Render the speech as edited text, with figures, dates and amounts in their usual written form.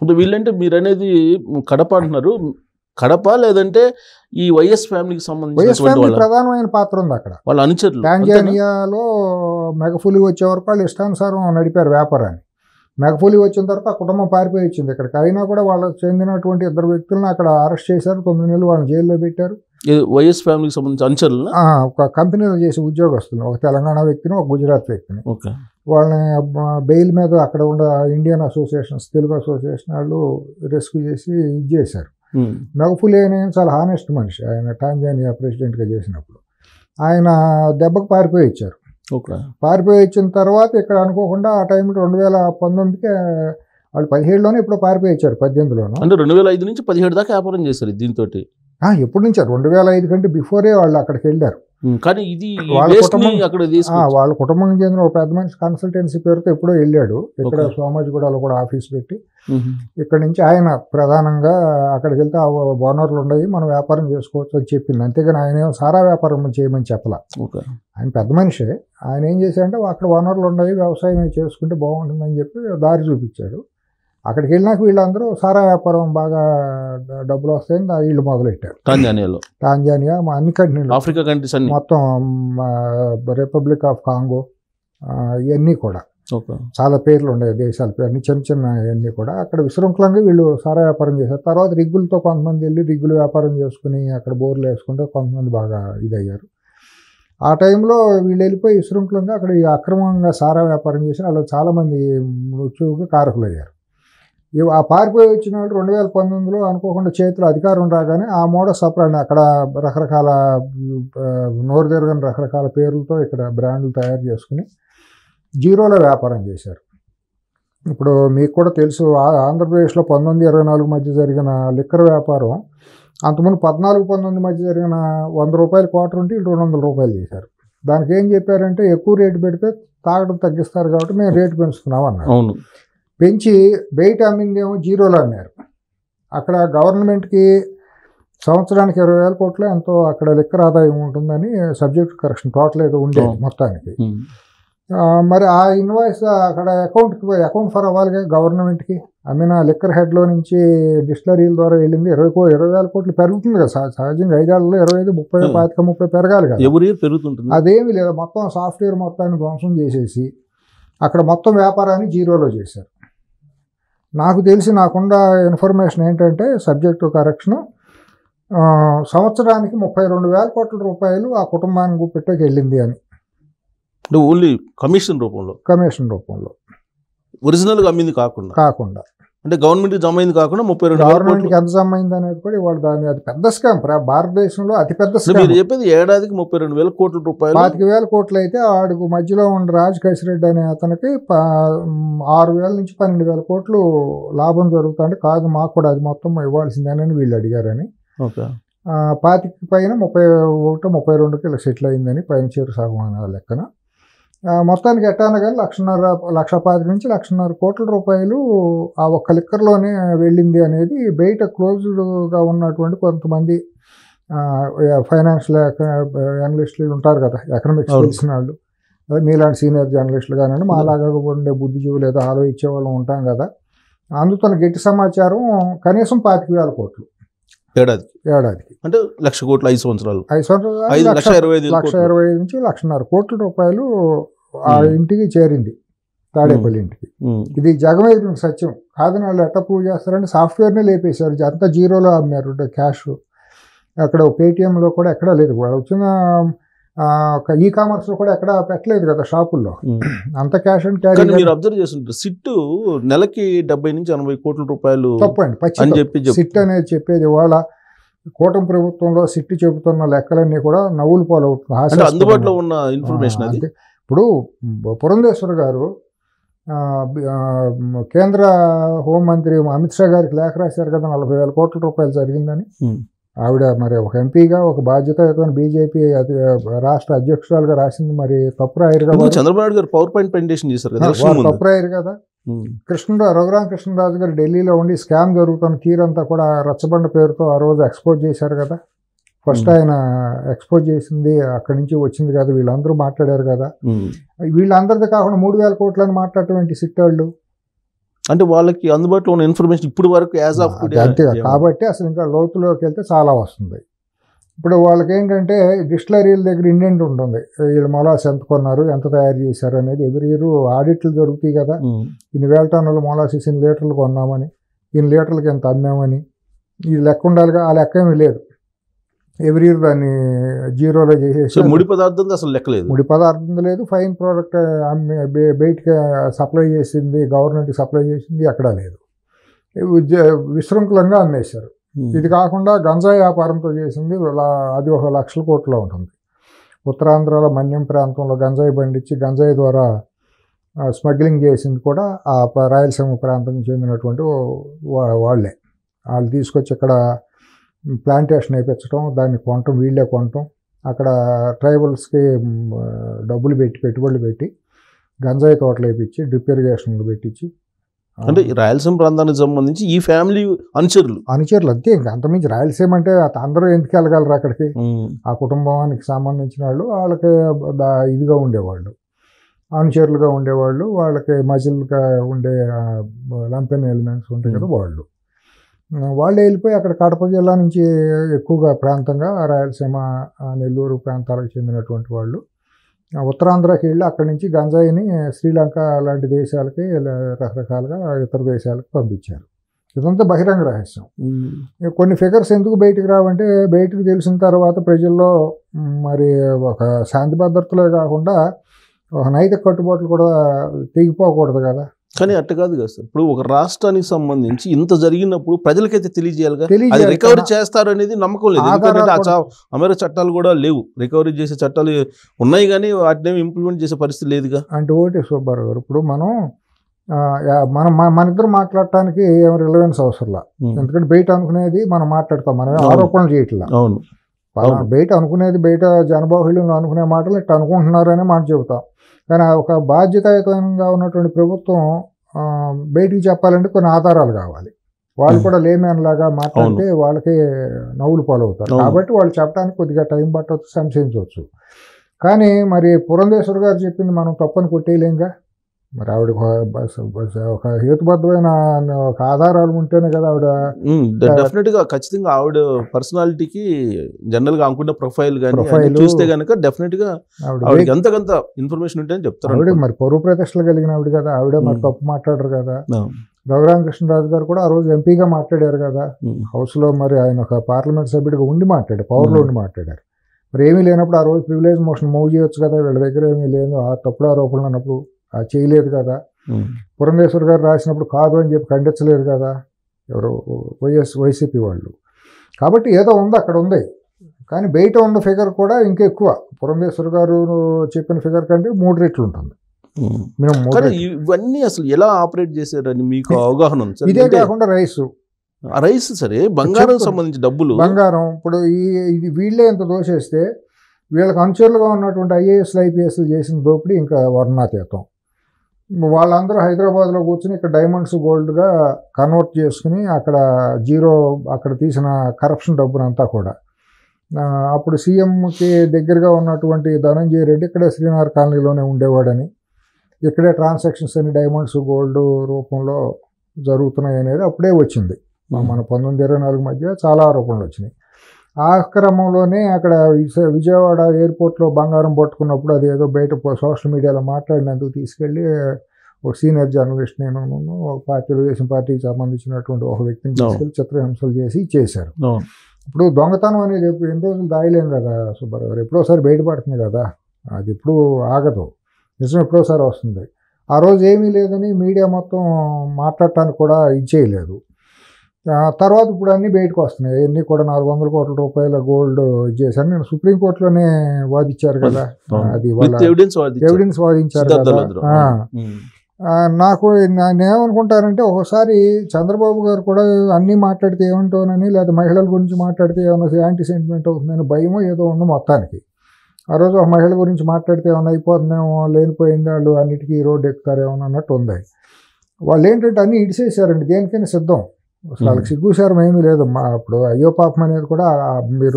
అంటే వీళ్ళంటే మీరు అనేది కడప అంటున్నారు, కడప లేదంటే ఈ వైఎస్ ఫ్యామిలీకి సంబంధించిన ప్రధానమైన పాత్ర ఉంది అక్కడ. వాళ్ళ అనుచరులు టాంజానియాలో మెగఫులి వచ్చే వరకు వాళ్ళు ఇష్టానుసారం నడిపారు వ్యాపారాన్ని. మెగఫులి వచ్చిన తర్వాత ఆ కుటుంబం పారిపోయి వచ్చింది ఇక్కడికి. అయినా కూడా వాళ్ళకి చెందినటువంటి 2 వ్యక్తులను అక్కడ అరెస్ట్ చేశారు, 9 నెలలు వాళ్ళని జైల్లో పెట్టారు. వైఎస్ ఫ్యామిలీకి సంబంధించిన అనుచరులు ఒక కంపెనీలో చేసే ఉద్యోగస్తులు, ఒక తెలంగాణ వ్యక్తిని, ఒక గుజరాత్ వ్యక్తిని. వాళ్ళని బెయిల్ మీద అక్కడ ఉన్న ఇండియన్ అసోసియేషన్స్, తెలుగు అసోసియేషన్ వాళ్ళు రెస్క్యూ చేసి ఇది చేశారు. మెగఫులి అనే చాలా హానెస్ట్ మనిషి, ఆయన టాంజానియా ప్రెసిడెంట్గా చేసినప్పుడు. ఆయన దెబ్బకు పారిపోయి ఇచ్చారు. పారిపోయి ఇచ్చిన తర్వాత ఇక్కడ అనుకోకుండా ఆ టైంలో 2019కి వాళ్ళు 17లోనే ఇప్పుడు పారిపోయి ఇచ్చారు, 18లోనూ. అంటే 2005 నుంచి 17 దాకా వ్యాపారం చేశారు దీంతో. ఎప్పటి నుంచి 2005 కంటే బిఫోరే వాళ్ళు అక్కడికి వెళ్ళారు. కానీ ఇది వాళ్ళ కుటుంబం చెందిన ఒక పెద్ద మనిషి కన్సల్టెన్సీ పేరుతో ఎప్పుడో వెళ్ళాడు. ఇక్కడ సోమాజిగూడలో కూడా ఆఫీస్ పెట్టి ఇక్కడ నుంచి ఆయన ప్రధానంగా అక్కడికి వెళ్తే ఓనర్లు ఉన్నాయి, మనం వ్యాపారం చేసుకోవచ్చు అని చెప్పింది. అంతేగాని ఆయన ఏమో సారా వ్యాపారం చేయమని చెప్పలా. ఆయన పెద్ద మనిషే. ఆయన ఏం చేశాడంటే అక్కడ ఓనర్లు ఉన్నాయి, వ్యవసాయం చేసుకుంటే బాగుంటుందని చెప్పి దారి చూపించాడు. అక్కడికి వెళ్ళినాక వీళ్ళందరూ సారా వ్యాపారం బాగా డబ్బులు వస్తాయని వీళ్ళు మొదలెట్టారు. టాంజానియా అన్ని కంట్రీలు, ఆఫ్రికా కంట్రీస్ మొత్తం, రిపబ్లిక్ ఆఫ్ కాంగో, ఇవన్నీ కూడా చాలా పేర్లు ఉన్నాయి దేశాల పేరు, అన్ని చిన్న చిన్న ఇవన్నీ కూడా అక్కడ విశృంఖలంగా వీళ్ళు సారా వ్యాపారం చేశారు. తర్వాత రిగ్గులతో కొంతమంది వెళ్ళి రిగ్గులు వ్యాపారం చేసుకుని అక్కడ బోర్లు వేసుకుంటే కొంతమంది బాగా ఇదయ్యారు. ఆ టైంలో వీళ్ళు వెళ్ళిపోయి విశృంఖలంగా అక్కడ అక్రమంగా సారా వ్యాపారం చేసి వాళ్ళు చాలామంది మృత్యువుకి కారకులయ్యారు. ఆ పారిపోయి వచ్చిన వాళ్ళు 2019లో అనుకోకుండా చేతిలో అధికారం రాగానే ఆ మోడస్ ఆపరాండి అక్కడ రకరకాల నోరు తిరగని రకరకాల పేర్లతో ఇక్కడ బ్రాండ్లు తయారు చేసుకుని జీరోలో వ్యాపారం చేశారు. ఇప్పుడు మీకు కూడా తెలుసు, ఆంధ్రప్రదేశ్లో 1924 మధ్య జరిగిన లిక్కర్ వ్యాపారం అంతకుముందు 14-19 మధ్య జరిగిన ₹100 క్వార్టర్ ఉంటే 200 రూపాయలు చేశారు. దానికి ఏం చెప్పారంటే ఎక్కువ రేటు పెడితే తాగడం తగ్గిస్తారు కాబట్టి మేము రేటు పెంచుతున్నాం అన్నారు. పెంచి బయట అమ్మిందేమో జీరోలో అమ్మారు. అక్కడ గవర్నమెంట్కి సంవత్సరానికి 20,000 కోట్లు ఎంతో అక్కడ లిక్కర్ ఆదాయం ఉంటుందని సబ్జెక్ట్ కరెక్షన్ టోటల్ ఏదో ఉండేది మొత్తానికి. మరి ఆ ఇన్వాయిస్ అక్కడ అకౌంట్ ఫర్ అవ్వాలిగా గవర్నమెంట్కి. అమ్మిన లిక్కర్ హెడ్లో నుంచి డిస్టిలరీల ద్వారా వెళ్ళింది 20,000 కోట్లు పెరుగుతుంది కదా సహజంగా. 5 ఏళ్లలో 25, 30, 25, 30 పెరగాలి కదా. అదేమి లేదు, మొత్తం సాఫ్ట్వేర్ మొత్తాన్ని ధ్వంసం చేసేసి అక్కడ మొత్తం వ్యాపారాన్ని జీరోలో చేశారు. నాకు తెలిసి నాకున్న ఇన్ఫర్మేషన్ ఏంటంటే సబ్జెక్టు కరెక్షన్, సంవత్సరానికి 32,000 కోట్ల రూపాయలు ఆ కుటుంబానికి పెట్టకి వెళ్ళింది అని. ఓన్లీ కమిషన్ రూపంలో ఒరిజినల్గా అమ్మింది కాకుండా అంటే గవర్నమెంట్కి జమ అయింది కాకుండా 32,000 గవర్నమెంట్కి ఎంత జమ అయింది అనేది కూడా ఇవాళ దాని అది పెద్ద స్కామ్. భారతదేశంలో అతిపెద్ద స్కామ్. మీరు చెప్పేది ఏడాదికి 32,000 కోట్ల రూపాయలు. 25,000 కోట్లు అయితే ఆడుకు మధ్యలో ఉన్న రాజ్ కసిరెడ్డి అనే అతనికి 6,000 నుంచి 12,000 కోట్లు లాభం జరుగుతుంది. కాదు మాకు కూడా అది మొత్తం ఇవ్వాల్సిందేనని వీళ్ళు అడిగారని. 25 పైన 31, 32కి ఇలా సెటిల్ అయిందని పైన చేరు సాగుమాన లెక్కన. మొత్తానికి ఎట్టాన కానీ 1,25,000 నుంచి 1,50,000 కోట్ల రూపాయలు ఆ ఒక్క లిక్కర్లోనే వెళ్ళింది అనేది బయట క్లోజ్డ్గా ఉన్నటువంటి కొంతమంది ఫైనాన్షియల్ అనలిస్టులు ఉంటారు కదా, ఎకనామిక్స్ తెలిసిన వాళ్ళు, మీలాంటి సీనియర్ జర్నలిస్టులు కానీ మాలాగా ఉండే బుద్ధిజీవులు ఏదో ఆలోచించే వాళ్ళం ఉంటాం కదా. అందుతో గట్టి సమాచారం కనీసం 25,000 కోట్లు ఏడాదికి అంటే 1,00,000 కోట్లు 5 సంవత్సరాలు 1,25,000 నుంచి 1,50,000 కోట్ల రూపాయలు ఆ ఇంటికి చేరింది, తాడేపల్లి ఇంటికి. ఇది జగమెరిగిన సత్యం కాదని వాళ్ళు ఎట్లా ప్రూవ్ చేస్తారంటే సాఫ్ట్వేర్నే లేపేశారు, అంతా జీరోలో అమ్మారు క్యాష్. అక్కడ పేటిఎంలో కూడా ఎక్కడా లేదు, వచ్చిన ఈ కామర్స్లో కూడా ఎక్కడ పెట్టలేదు కదా షాపుల్లో, అంత క్యాష్ అండ్ క్యారీ. మీరు అబ్జర్వ్ చేస్తుంటారు సిట్ నెలకి 70 నుంచి 80 కోట్ల రూపాయలు తప్పండి అని చెప్పి సిట్ అనేది చెప్పేది. ఇవాళ కూటమి ప్రభుత్వంలో సిట్ చెబుతున్న లెక్కలన్నీ కూడా నవ్వులు పాలవుతుంది. అందుబాటులో ఉన్న ఇన్ఫర్మేషన్ అది. ఇప్పుడు పురంధేశ్వర్ గారు కేంద్ర హోంమంత్రి అమిత్ షా గారికి లేఖ రాశారు కదా 40,000 కోట్ల రూపాయలు జరిగిందని. ఆవిడ మరి ఒక ఎంపీగా ఒక బాధ్యతయుతమైన బీజేపీ రాష్ట్ర అధ్యక్షురాలుగా రాసింది, మరి తప్పు రాయరు కదా. చంద్రబాబు నాయుడు గారు పవర్ పాయింట్ ప్రెజెంటేషన్ చేశారు కదా, తప్పు రాయరు కదా. రఘురామ కృష్ణరాజు గారు ఢిల్లీలో ఉండి స్కామ్ జరుగుతున్న తీరంతా కూడా రచ్చబండ పేరుతో ఆ రోజు ఎక్స్పోజ్ చేశారు కదా. ఫస్ట్ ఆయన ఎక్స్పోజ్ చేసింది అక్కడి నుంచి వచ్చింది కదా, వీళ్ళందరూ మాట్లాడారు కదా. వీళ్ళందరిది కాకుండా 3,000 కోట్లని మాట్లాడటం సిట్ వాళ్ళు. అంటే వాళ్ళకి అందుబాటులో ఉన్న ఇన్ఫర్మేషన్ ఇప్పుడు వరకు యాజ్ ఆఫ్ అంతే కాబట్టి అసలు ఇంకా లోతులోకి వెళ్తే చాలా వస్తుంది. ఇప్పుడు వాళ్ళకి ఏంటంటే డిస్టిలరీల దగ్గర ఇండెంట్ ఉంటుంది, వీళ్ళు మొలాస్ ఎంత కొన్నారు, ఎంత తయారు చేశారు అనేది ఎవ్రీ ఇయర్ ఆడిట్లు జరుగుతాయి కదా. ఇన్ని వేల టన్నులు మొలాసిస్ ఇన్ని లీటర్లు కొన్నామని, ఇన్ని లీటర్లకి ఎంత అమ్మామని ఇది లెక్క ఉండాలిగా. ఆ లెక్క ఏమీ లేదు. ఎవ్రీ ఇయర్ దాన్ని జీరోలో చేసేసి ముడి పదార్థం అసలు లెక్కలేదు, ముడి పదార్థం లేదు, ఫైన్ ప్రోడక్ట్ బయటకి సప్లై చేసింది, గవర్నమెంట్కి సప్లై చేసింది ఎక్కడా లేదు. విశృంఖలంగా అమ్మేశారు. ఇది కాకుండా గంజాయి వ్యాపారంతో చేసింది అది 1 లక్షల కోట్లో ఉంటుంది. ఉత్తరాంధ్రలో మన్యం ప్రాంతంలో గంజాయి పండించి గంజాయి ద్వారా స్మగ్లింగ్ చేసింది కూడా ఆ రాయలసీమ ప్రాంతానికి చెందినటువంటి వాళ్ళే. వాళ్ళు తీసుకొచ్చి ఇక్కడ ప్లాంటేషన్ వేయించడం, దాన్ని కొనటం, వీళ్ళే కొనటం, అక్కడ ట్రైబల్స్కి డబ్బులు పెట్టి పెట్టుబడులు పెట్టి గంజాయి తోటలు వేయించి డ్రిప్ ఇరిగేషన్లు పెట్టించి. అంటే రాయలసీమ ప్రాంతానికి సంబంధించి ఈ ఫ్యామిలీ అనుచరులు అంతే. ఇంకా అంతమించి రాయలసీమ అంటే అందరూ ఎందుకు వెళ్ళగలరు అక్కడికి? ఆ కుటుంబానికి సంబంధించిన వాళ్ళు వాళ్ళకి ఇదిగా ఉండేవాళ్ళు, అనుచరులుగా ఉండేవాళ్ళు, వాళ్ళకి మజిల్గా ఉండే లంపెన్ ఎలిమెంట్స్ ఉంటాయి కదా వాళ్ళు వెళ్ళిపోయి అక్కడ కడప జిల్లా నుంచి ఎక్కువగా ప్రాంతంగా రాయలసీమ నెల్లూరు ప్రాంతాలకు చెందినటువంటి వాళ్ళు ఉత్తరాంధ్రకి వెళ్ళి అక్కడి నుంచి గంజాయిని శ్రీలంక లాంటి దేశాలకి రకరకాలుగా ఇతర దేశాలకు పంపించారు. ఇదంతా బహిరంగ రహస్యం. కొన్ని ఫిగర్స్ ఎందుకు బయటకు రావంటే బయటకు తెలిసిన తర్వాత ప్రజల్లో మరి ఒక శాంతి భద్రతలే కాకుండా ఒక నైతిక కట్టుబాట్లు కూడా తెగిపోకూడదు కదా. కానీ అట్ట కాదు కదా సార్. ఇప్పుడు ఒక రాష్ట్రానికి సంబంధించి ఇంత జరిగినప్పుడు ప్రజలకైతే తెలియజేయాలిగా, అది రికవరీ చేస్తారు అనేది నమ్మకం లేదు. ఎందుకంటే అమెరికా చట్టాలు కూడా లేవు, రికవరీ చేసే చట్టాలు ఉన్నాయి కానీ వాటిని ఇంప్లిమెంట్ చేసే పరిస్థితి లేదుగా. అంటే ఒకటి సుబ్బారావు గారు, ఇప్పుడు మన ఇద్దరు మాట్లాడటానికి ఏం రిలవెన్స్ అవసరంలా. ఎందుకంటే బయట అనుకునేది మనం మాట్లాడతాం, మనం ఆరోపణలు చేయట్లా. అవును, బయట అనుకునేది, బయట జనబాహుళ్యం అనుకునే మాటలు ఇట్లా అనుకుంటున్నారనే మాట చెబుతాం. కానీ ఒక బాధ్యతాయుతంగా ఉన్నటువంటి ప్రభుత్వం బయటికి చెప్పాలంటే కొన్ని ఆధారాలు కావాలి. వాళ్ళు కూడా లేమ్యాన్ లాగా మాట్లాడితే వాళ్ళకి నవ్వులు పాలవుతారు. కాబట్టి వాళ్ళు చెప్పడానికి కొద్దిగా టైం పట్టవచ్చు, సంశయించవచ్చు. కానీ మరి పురంధేశ్వర్ గారు చెప్పింది మనం తప్పని కొట్టేయలేంగా. మరి ఆవిడ ఒక హేతుబద్ధమైన ఒక ఆధారాలు ఉంటేనే కదా ఆవిడ డెఫినెట్ గా ఖచ్చితంగా ఆవిడ పర్సనాలిటీకి జనరల్ గా అనుకున్న ప్రొఫైల్ చూస్తే కనుక డెఫినెట్ గా ఎంతకంత ఇన్ఫర్మేషన్ ఉంటే అని చెప్తారు. ఆవిడ మరి పరువు ప్రతిష్టలు కలిగిన ఆవిడ కదా, ఆవిడే మరి తప్పు మాట్లాడరు కదా. రఘురామకృష్ణరాజు గారు కూడా ఆ రోజు ఎంపీగా మాట్లాడారు కదా హౌస్ లో. మరి ఆయన ఒక పార్లమెంట్ సభ్యుడిగా ఉండి మాట్లాడారు, పవర్లో ఉండి మాట్లాడారు. మరి ఏమీ లేనప్పుడు ఆ రోజు ప్రివిలేజ్ మోషన్ మూవ్ చేయొచ్చు కదా. వీళ్ళ దగ్గర ఏమీ లేదు, ఆ తప్పుడు ఆరోపణలు అన్నప్పుడు చేయలేదు కదా. పురంధేశ్వర్ గారు రాసినప్పుడు కాదు అని చెప్పి ఖండించలేదు కదా ఎవరు వైసీపీ వాళ్ళు. కాబట్టి ఏదో ఉంది, అక్కడ ఉంది. కానీ బయట ఉన్న ఫిగర్ కూడా ఇంకెక్కువ. పురంధేశ్వర్ గారు చెప్పిన ఫిగర్ కంటే 3 రెట్లు ఉంటుంది. ఇవన్నీ అసలు ఎలా ఆపరేట్ చేశారని మీకు అవగాహన ఉంది? ఇదే కాకుండా రైస్ సరే, బంగారం సంబంధించి డబ్బులు, బంగారం ఇప్పుడు ఇది వీళ్ళే ఎంత దోషేస్తే వీళ్ళకి అనుచరులుగా ఉన్నటువంటి ఐఏఎస్లు ఐపీఎస్లు చేసిన దోపిడీ ఇంకా వర్ణాతీతం. వాళ్ళందరూ హైదరాబాద్లో కూర్చొని ఇక్కడ డైమండ్స్ గోల్డ్గా కన్వర్ట్ చేసుకుని అక్కడ తీసిన కరప్షన్ డబ్బునంతా కూడా అప్పుడు సీఎంకి దగ్గరగా ఉన్నటువంటి ధనంజయ రెడ్డి ఇక్కడే శ్రీనగర్ కాలనీలోనే ఉండేవాడని, ఇక్కడే ట్రాన్సాక్షన్స్ అని డైమండ్స్ గోల్డ్ రూపంలో జరుగుతున్నాయి అనేది అప్పుడే వచ్చింది. మన 1924 మధ్య చాలా ఆరోపణలు వచ్చినాయి. ఆ క్రమంలోనే అక్కడ విజయవాడ ఎయిర్పోర్ట్లో బంగారం పట్టుకున్నప్పుడు అదేదో బయట సోషల్ మీడియాలో మాట్లాడినందుకు తీసుకెళ్ళి ఒక సీనియర్ జర్నలిస్ట్ నేను తెలుగుదేశం పార్టీకి సంబంధించినటువంటి ఒక వ్యక్తిని తీసుకెళ్ళి చిత్రహింసలు చేశారు. ఇప్పుడు దొంగతనం అనేది ఎన్ని రోజులు దాయలేం కదా సుబ్బారావు గారు, ఎప్పుడోసారి బయటపడుతుంది కదా, అది ఎప్పుడు ఆగదు, నిజం ఎప్పుడోసారి వస్తుంది. ఆ రోజు ఏమీ లేదని మీడియా మొత్తం మాట్లాడటానికి కూడా ఇచ్చేయలేదు. తర్వాత ఇప్పుడు అన్నీ బయటకు వస్తున్నాయి. అన్నీ కూడా 400 కోట్ల రూపాయల గోల్డ్ చేశాను. నేను సుప్రీంకోర్టులోనే వాదించారు కదా, అది ఎవిడెన్స్ వాదించారు కదా. నేనేమనుకుంటానంటే ఒకసారి చంద్రబాబు గారు కూడా అన్నీ మాట్లాడితే ఏమంటానని, లేదా మహిళల గురించి మాట్లాడితే ఏమన్నా యాంటీ సెంటిమెంట్ అవుతుందని భయమో ఏదో ఉంది మొత్తానికి. ఆ రోజు ఒక మహిళ గురించి మాట్లాడితే ఏమన్నా అయిపోతుందేమో, లేనిపోయింది, వాళ్ళు అన్నిటికీ రోడ్డు ఎక్కుతారేమో అన్నట్టు ఉంది. వాళ్ళు ఏంటంటే అన్నీ ఇడిసేసారండి, దేనికైనా సిద్ధం. అసలు వాళ్ళకి సిగ్గుసారం ఏమీ లేదు. అప్పుడు అయ్యో పాపం అనేది కూడా మీరు